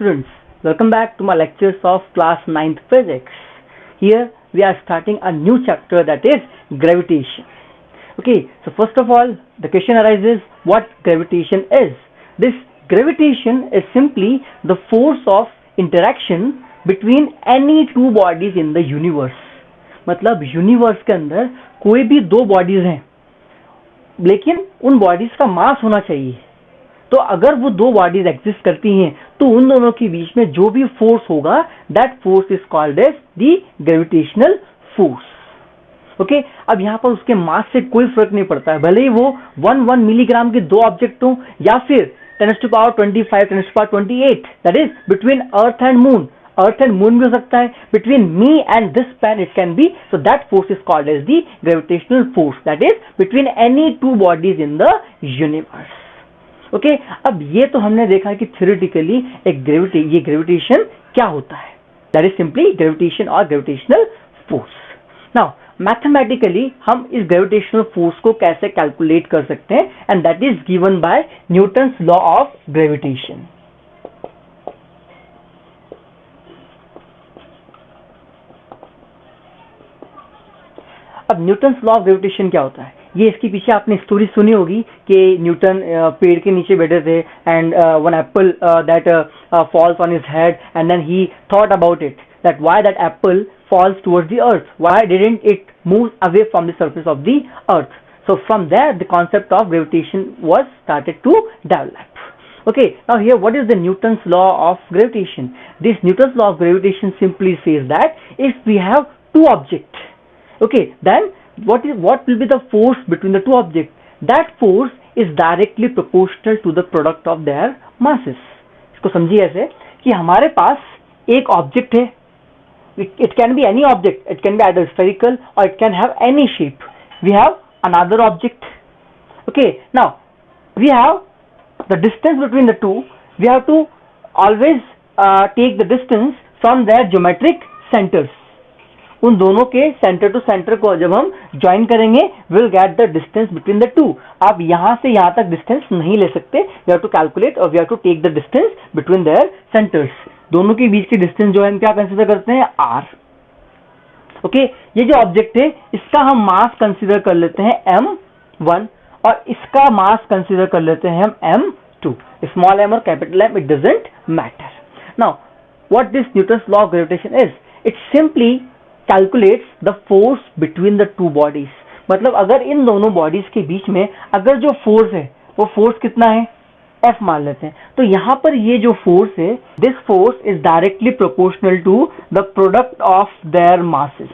students, welcome back to my lectures of class 9th physics. Here we are starting a new chapter, that is gravitation. Okay, so first of all the question arises, what gravitation is? This gravitation is simply the force of interaction between any two bodies in the universe. मतलब universe के अंदर कोई भी दो bodies हैं लेकिन उन bodies का मास होना चाहिए, तो अगर वो दो बॉडीज एग्जिस्ट करती हैं तो उन दोनों के बीच में जो भी फोर्स होगा that force is called as the gravitational force. Okay, अब यहाँ पर उसके मास से कोई फर्क नहीं पड़ता है, भले ही वो 1 मिलीग्राम के दो ऑब्जेक्ट हो या फिर 10⁻25 10⁻28, that is between earth and moon. Earth and moon भी हो सकता है, between me and this pen it can be, so that force is called as the gravitational force, that is between any two bodies in the universe. Okay, अब ये तो हमने देखा कि थ्योरेटिकली ये ग्रेविटेशन क्या होता है, दैट इज सिंपली ग्रेविटेशन और ग्रेविटेशनल फोर्स। नाउ मैथमेटिकली हम इस ग्रेविटेशनल फोर्स को कैसे कैलकुलेट कर सकते हैं, and that is given by Newton's law of gravitation. अब न्यूटन्स लॉ ऑफ ग्रेविटेशन क्या होता है, ये इसके पीछे आपने स्टोरी सुनी होगी कि न्यूटन पेड़ के नीचे बैठे थे and one apple that falls on his head and then he thought about it that why that apple falls towards the earth, why didn't it move away from the surface of the earth. So from there the concept of gravitation was started to develop. Okay, now here what is the Newton's law of gravitation? This Newton's law of gravitation simply says that if we have two objects, okay, then what will be the force between the two objects? That force is directly proportional to the product of their masses. इसको समझिए ऐसे कि हमारे पास एक object है, it can be any object, it can be either spherical or it can have any shape. We have another object. Okay, now we have the distance between the two. We have to always take the distance from their geometric centers. उन दोनों के centre to centre को जब हम join करेंगे will get the distance between the two. आप यहां से यहां तक डिस्टेंस नहीं ले सकते, वी हैव टू कैलकुलेट और we have to take the distance between their centres. दोनों के बीच की डिस्टेंस जो है हम क्या कंसीडर करते हैं, आर। ओके, ये जो ऑब्जेक्ट है इसका हम मास कंसीडर कर लेते हैं m1 और इसका मास कंसीडर कर लेते हैं हम m2। स्मॉल m और capital M, it doesn't matter. Now what this Newton's law of gravitation is, it simply calculates the force between the two bodies. मतलब अगर इन दोनों बॉडीज के बीच में अगर जो फोर्स है वो फोर्स कितना है, F मान लेते हैं, तो यहां पर ये जो फोर्स है this force is directly proportional to the product of their masses.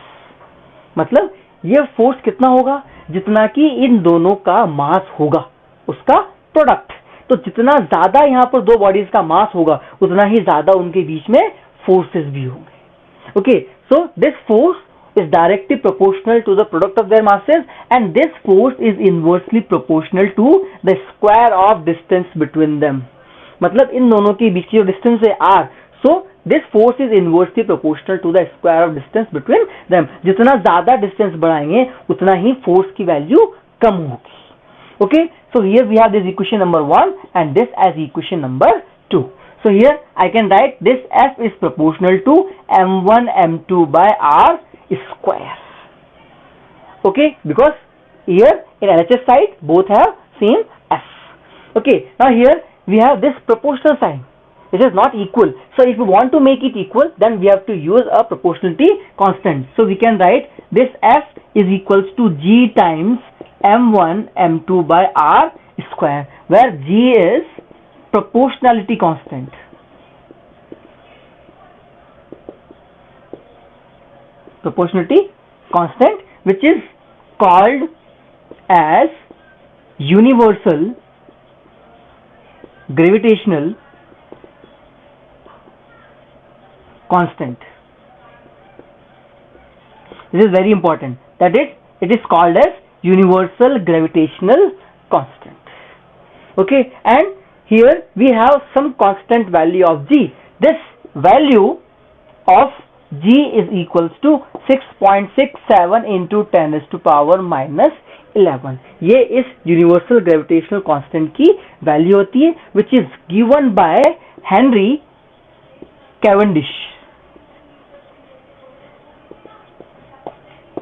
मतलब ये फोर्स कितना होगा, जितना कि इन दोनों का मास होगा उसका प्रोडक्ट। तो जितना ज्यादा यहाँ पर दो बॉडीज का मास होगा उतना ही ज्यादा उनके बीच में फोर्सेस भी होंगे। Okay, so this force is directly proportional to the product of their masses and this force is inversely proportional to the square of distance between them. मतलब इन दोनों के बीच की जो डिस्टेंस है r, so this force is inversely proportional to the square of distance between them. जितना ज्यादा distance बढ़ाएंगे उतना ही फोर्स की वैल्यू कम होगी। Okay, so here we have this equation number 1 and this as equation number 2. So here I can write this F is proportional to m1 m2 by r square. Okay, because here in LHS side both have same F. Okay, now here we have this proportional sign. This is not equal. So if we want to make it equal, then we have to use a proportionality constant. So we can write this F is equals to G times m1 m2 by r square, where G is proportionality constant. Proportionality constant, which is called as universal gravitational constant. This is very important, that it is called as universal gravitational constant. Okay, and here we have some constant value of G. This value of G is equals to 6.67 into 10 raised to power minus 11. ये इस universal gravitational constant की value होती है, which is given by Henry Cavendish.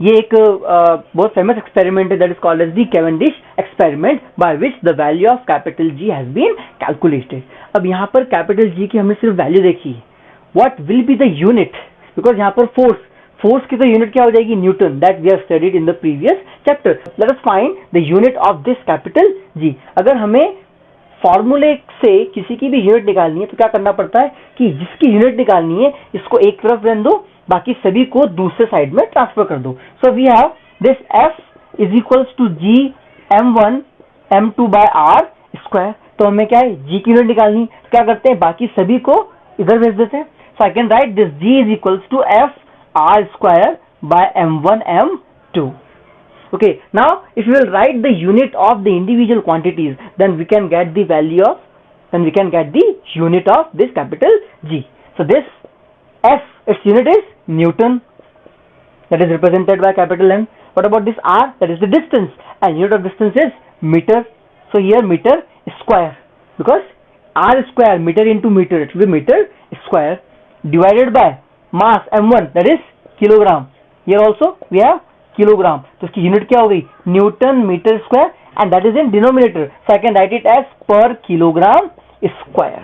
ये एक बहुत famous experiment है, that is called as the Cavendish experiment, by which the value of capital G has been calculated. अब यहाँ पर कैपिटल जी की हमने सिर्फ वैल्यू देखी, what will be the unit, because यहाँ पर फोर्स की तो यूनिट क्या हो जाएगी, newton, that we have studied in the previous chapter. Let us find the unit of this capital G. अगर हमें फॉर्मूले से किसी की भी यूनिट निकालनी है तो क्या करना पड़ता है कि जिसकी यूनिट निकालनी है इसको एक तरफ रहने दो, बाकी सभी को दूसरे साइड में ट्रांसफर कर दो। So we have this F is equals to G m1 m2 by R square. तो हमें क्या है, जी की यूनिट निकालनी, क्या करते हैं, बाकी सभी को इधर भेज देते हैं। So I can write this G is equals to F R square by m1 m2. Okay, now if you will write the unit of the individual quantities, then we can get the unit of this capital G. So this F, its unit is Newton, that is represented by capital M. What about this R? That is the distance, and unit of distance is meter. So here meter square, because R square, meter into meter, it will be meter square, divided by mass m1, that is kilogram. Here also we have kilogram, तो इसकी unit क्या हो गई, newton metre square, and that is in denominator, so I can write it as per kilogram square.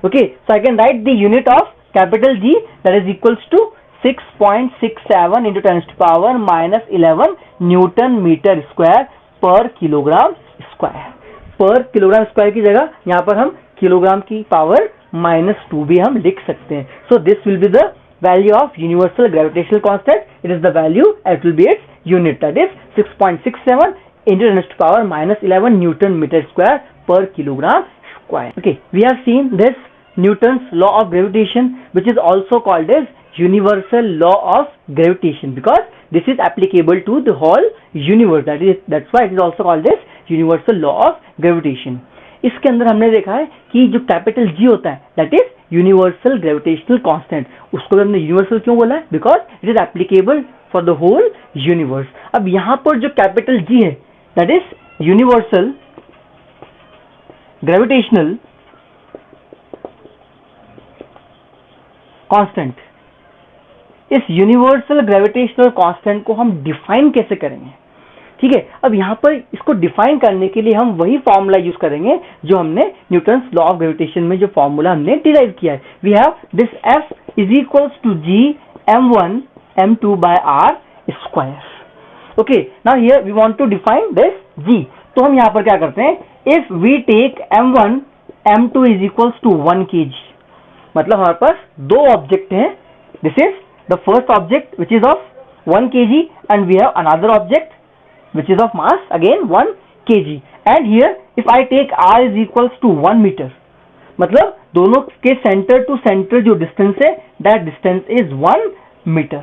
Okay, so I can write the unit of capital G, that is equals to 6.67 into 10 to the power minus 11 newton metre square per kilogram square. Per kilogram square की जगह यहाँ पर हम kilogram की power -2 भी हम लिख सकते हैं. So this will be the value of universal gravitational constant. It is the value, it will be its unit, that is 6.67 into 10 to the power minus 11 Newton meter square per kilogram square. Okay, we have seen this Newton's law of gravitation, which is also called as universal law of gravitation, because this is applicable to the whole universe. That's why it is also called as universal law of gravitation. इसके अंदर हमने देखा है कि जो capital G होता है, that is universal gravitational constant. उसको भी हमने यूनिवर्सल क्यों बोला है, because it is applicable for the whole universe. अब यहां पर जो कैपिटल जी है, that is universal gravitational constant. इस यूनिवर्सल ग्रेविटेशनल कांस्टेंट को हम डिफाइन कैसे करेंगे, ठीक है. अब यहां पर इसको डिफाइन करने के लिए हम वही फॉर्मूला यूज करेंगे जो हमने न्यूटन्स लॉ ऑफ ग्रेविटेशन में जो फॉर्मूला हमने डिराइव किया है. We have this F is equals to G m1 m2 by R square. Okay, now here we want to define this G. तो हम यहां पर क्या करते हैं, if we take m1 m2 is equals to 1 kg, मतलब हमारे पास दो ऑब्जेक्ट हैं. This is the first object which is of 1 kg and we have another object which is of mass again 1 kg, and here if I take r is equals to 1 meter, मतलब दोनों के centre to centre जो distance है, that distance is 1 meter.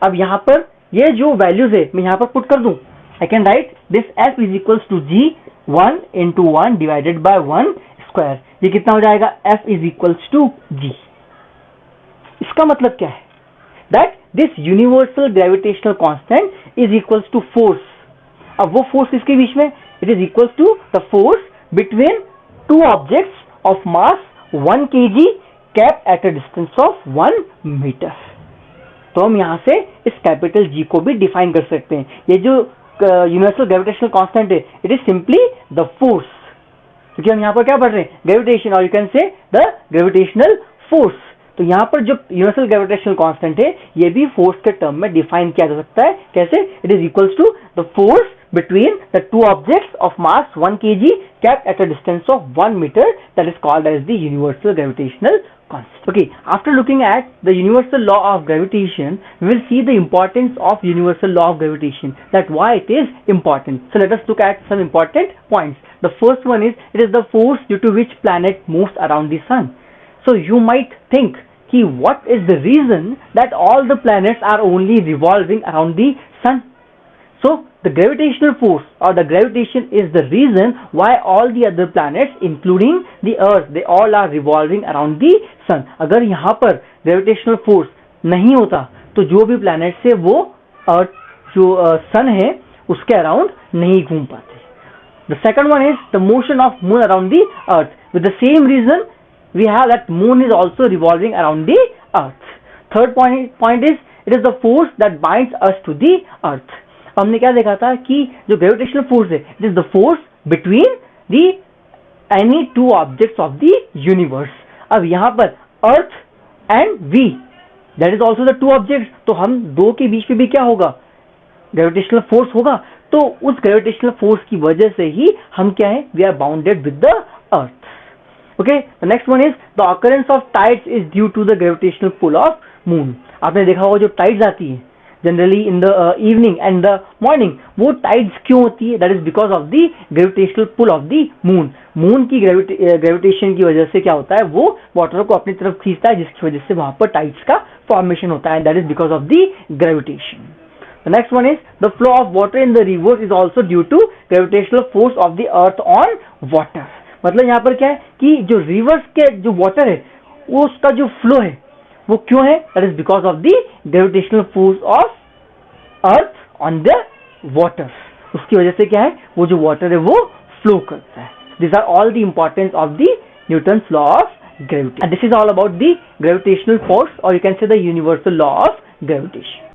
अब यहाँ पर ये जो वैल्यूज है मैं यहाँ पर पुट कर दूं, I can write this f is equals to g 1 into 1 divided by 1 square. ये कितना हो जाएगा, f is equals to g. इसका मतलब क्या है, that this universal gravitational constant is equals to force. अब वो फोर्स किसके बीच में, it is equals to the force between two objects of mass 1 kg kept at a distance of 1 meter. तो हम यहाँ से इस कैपिटल G को भी डिफाइन कर सकते हैं. ये जो यूनिवर्सल ग्रेविटेशनल कांस्टेंट है, it is simply the force, क्योंकि हम यहाँ पर क्या पढ़ रहे हैं, ग्रेविटेशन, और you can say the gravitational force. तो यहाँ पर जो यूनिवर्सल ग्रेविटेशनल कांस्टेंट है, ये भी फोर्स के टर्म में डिफाइन किया जा सकता है. कैसे, it is equals to the force between the two objects of mass 1 kg kept at a distance of 1 meter, that is called as the universal gravitational constant. Okay, after looking at the universal law of gravitation, we will see the importance of universal law of gravitation, that why it is important. So let us look at some important points. The first one is, it is the force due to which planet moves around the sun. So you might think, what is the reason that all the planets are only revolving around the sun? So the gravitational force or the gravitation is the reason why all the other planets including the earth, they all are revolving around the sun. अगर यहाँ पर gravitational force नहीं होता तो जो भी planets है वो अर्थ जो sun है उसके अराउंड नहीं घूम पाते. The second one is the motion of moon around the earth. With the same reason, we have that moon is also revolving around the earth. Third point is it is the force that binds us to the earth. हमने क्या देखा था कि जो gravitational force है, it is the force between the any two objects of the universe. अब यहाँ पर earth and we, that is also the two objects. तो हम दो के बीच में भी क्या होगा, ग्रेविटेशनल फोर्स होगा. तो उस ग्रेविटेशनल फोर्स की वजह से ही हम क्या है, we are bounded with the earth. Okay, the next one is the occurrence of tides is due to the gravitational pull of moon. आपने देखा होगा जो टाइड्स आती है generally in the evening and the morning, वो tides क्यों होती है, that is because of the gravitational pull of the moon. Moon की ग्रेविटेशन की वजह से क्या होता है, वो वाटर को अपनी तरफ खींचता है, जिसकी वजह से वहां पर टाइड्स का फॉर्मेशन होता है. That is because of the gravitation. The next one is the flow of water in the rivers is also due to gravitational force of the earth on water. मतलब यहाँ पर क्या है कि जो रिवर्स के जो वाटर है वो उसका जो फ्लो है वो क्यों है, that is because of the gravitational force of earth on the water. उसकी वजह से क्या है, वो जो वाटर है वो फ्लो करता है. These are all the importance of the Newton's law of gravity. And this is all about the gravitational force, or you can say the universal law of gravitation.